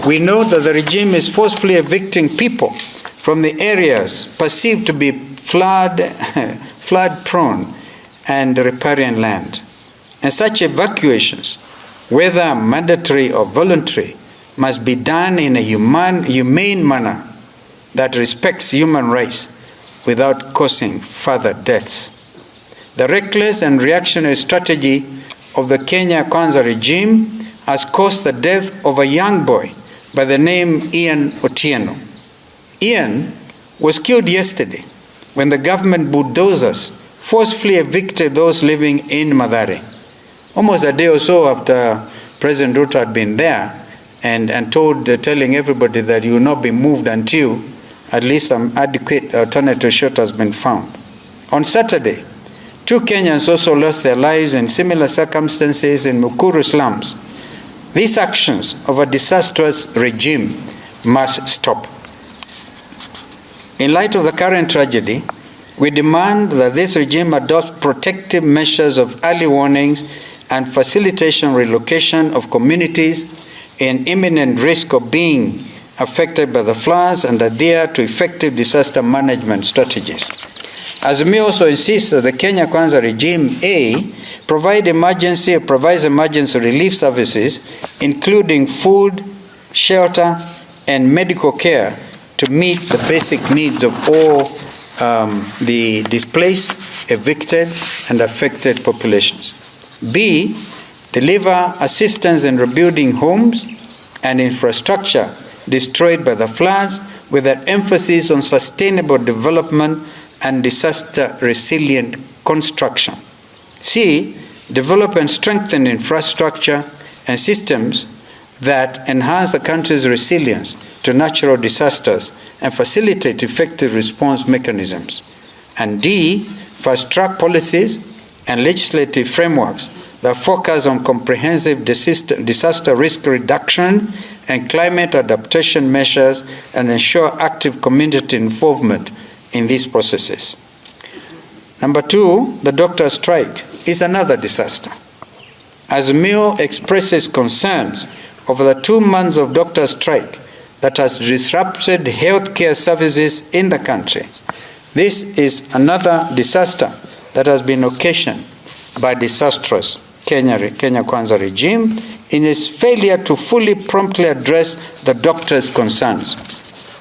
We know that the regime is forcefully evicting people from the areas perceived to be flood-prone and riparian land. And such evacuations, whether mandatory or voluntary, must be done in a humane manner that respects human rights without causing further deaths. The reckless and reactionary strategy of the Kenya Kwanza regime has caused the death of a young boy by the name Ian Otieno. Ian was killed yesterday when the government bulldozers forcefully evicted those living in Mathare. Almost a day or so after President Ruto had been there and telling everybody that you will not be moved until at least some adequate alternative shelter has been found. On Saturday, 2 Kenyans also lost their lives in similar circumstances in Mukuru slums. These actions of a disastrous regime must stop. In light of the current tragedy, we demand that this regime adopts protective measures of early warnings and facilitation relocation of communities in imminent risk of being affected by the floods and adhere to effective disaster management strategies. Azimio also insists that the Kenya Kwanza regime provides emergency relief services, including food, shelter, and medical care to meet the basic needs of all the displaced, evicted, and affected populations. B, deliver assistance in rebuilding homes and infrastructure destroyed by the floods with an emphasis on sustainable development and disaster-resilient construction. C, develop and strengthen infrastructure and systems that enhance the country's resilience to natural disasters and facilitate effective response mechanisms. And D, fast-track policies and legislative frameworks that focus on comprehensive disaster risk reduction and climate adaptation measures and ensure active community involvement in these processes. Number 2, the doctor strike is another disaster. Azimio expresses concerns over the 2 months of doctor strike that has disrupted healthcare services in the country. This is another disaster that has been occasioned by disastrous Kenya Kwanza regime in its failure to fully promptly address the doctors' concerns.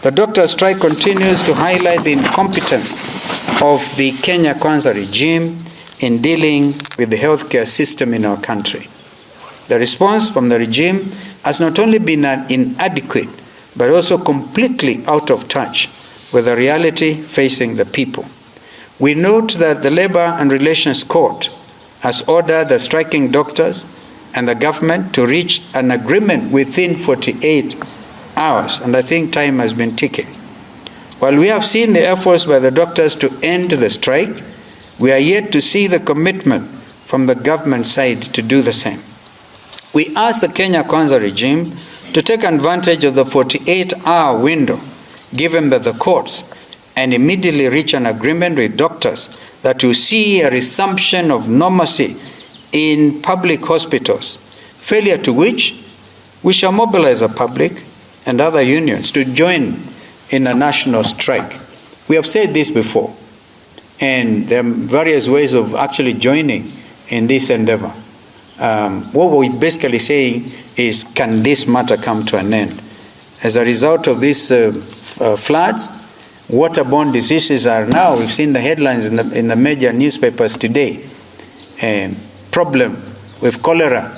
The doctor strike continues to highlight the incompetence of the Kenya Kwanza regime in dealing with the healthcare system in our country. The response from the regime has not only been inadequate, but also completely out of touch with the reality facing the people. We note that the Labor and Relations Court has ordered the striking doctors and the government to reach an agreement within 48 hours, and I think time has been ticking. While we have seen the efforts by the doctors to end the strike, we are yet to see the commitment from the government side to do the same. We ask the Kenya Kwanza regime to take advantage of the 48-hour window given by the courts and immediately reach an agreement with doctors that will see a resumption of normalcy in public hospitals, failure to which we shall mobilize the public and other unions to join in a national strike. We have said this before, and there are various ways of actually joining in this endeavor. What we're basically saying is, can this matter come to an end? As a result of these floods, waterborne diseases are now, we've seen the headlines in the major newspapers today, problem with cholera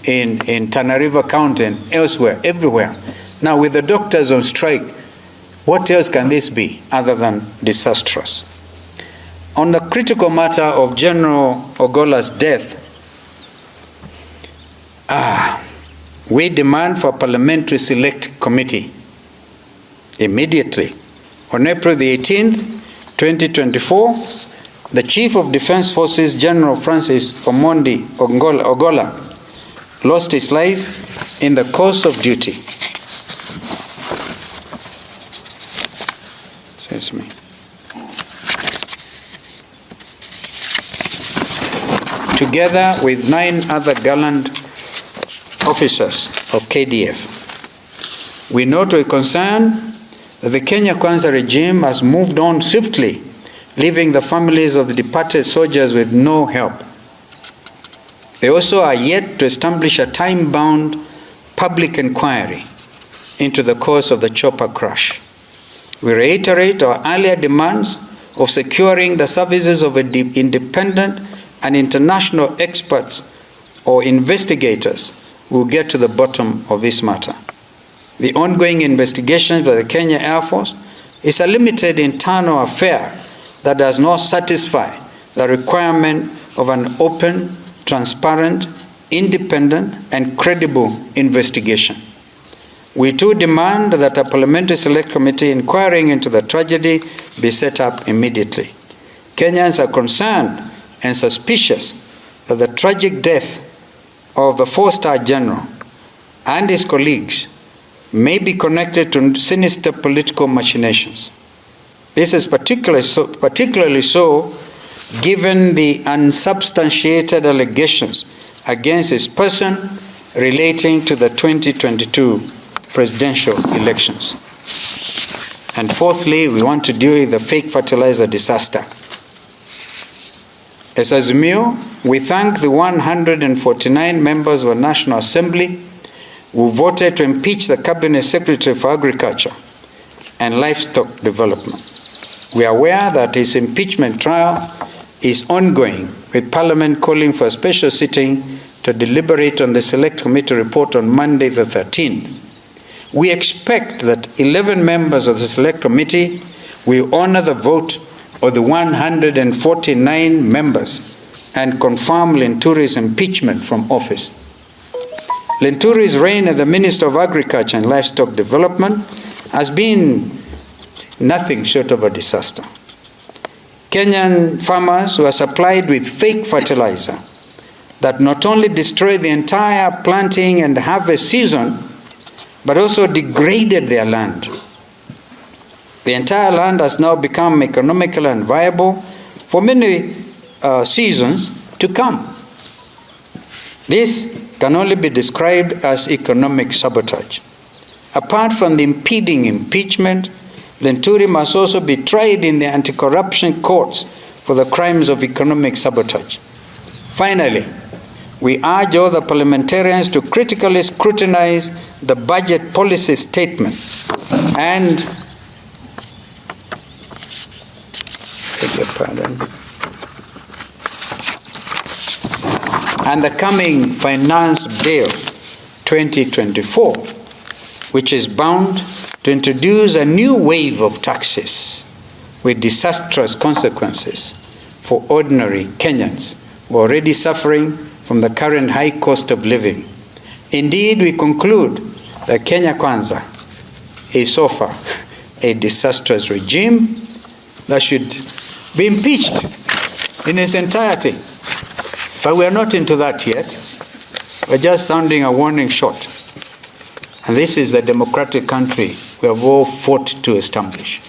in Tana River County and elsewhere, everywhere. Now with the doctors on strike, what else can this be other than disastrous? On the critical matter of General Ogola's death, we demand for a parliamentary select committee immediately. On April the 18th, 2024, the Chief of Defense Forces, General Francis Omondi Ogola, lost his life in the course of duty. Excuse me. Together with 9 other gallant officers of KDF. We note with concern that the Kenya Kwanza regime has moved on swiftly, leaving the families of the departed soldiers with no help. They also are yet to establish a time-bound public inquiry into the cause of the chopper crash. We reiterate our earlier demands of securing the services of independent and international experts or investigators who will get to the bottom of this matter. The ongoing investigations by the Kenya Air Force is a limited internal affair that does not satisfy the requirement of an open, transparent, independent, and credible investigation. We too demand that a parliamentary select committee inquiring into the tragedy be set up immediately. Kenyans are concerned and suspicious that the tragic death of the four-star general and his colleagues may be connected to sinister political machinations. This is particularly so given the unsubstantiated allegations against his person relating to the 2022 presidential elections. And fourthly, we want to deal with the fake fertilizer disaster. As Azimio, we thank the 149 members of the National Assembly who voted to impeach the Cabinet Secretary for Agriculture and Livestock Development. We are aware that his impeachment trial is ongoing, with Parliament calling for a special sitting to deliberate on the Select Committee report on Monday the 13th. We expect that 11 members of the Select Committee will honor the vote of the 149 members and confirm Linturi's impeachment from office. Linturi's reign as the Minister of Agriculture and Livestock Development has been nothing short of a disaster. Kenyan farmers were supplied with fake fertilizer that not only destroyed the entire planting and harvest season, but also degraded their land. The entire land has now become economical and viable for many seasons to come. This can only be described as economic sabotage. Apart from the impeding impeachment, Linturi must also be tried in the anti-corruption courts for the crimes of economic sabotage. Finally, we urge all the parliamentarians to critically scrutinize the budget policy statement and the coming Finance Bill 2024, which is bound to introduce a new wave of taxes with disastrous consequences for ordinary Kenyans who are already suffering from the current high cost of living. Indeed, we conclude that Kenya Kwanza is so far a disastrous regime that should be impeached in its entirety. But we are not into that yet. We're just sounding a warning shot. And this is the democratic country we have all fought to establish.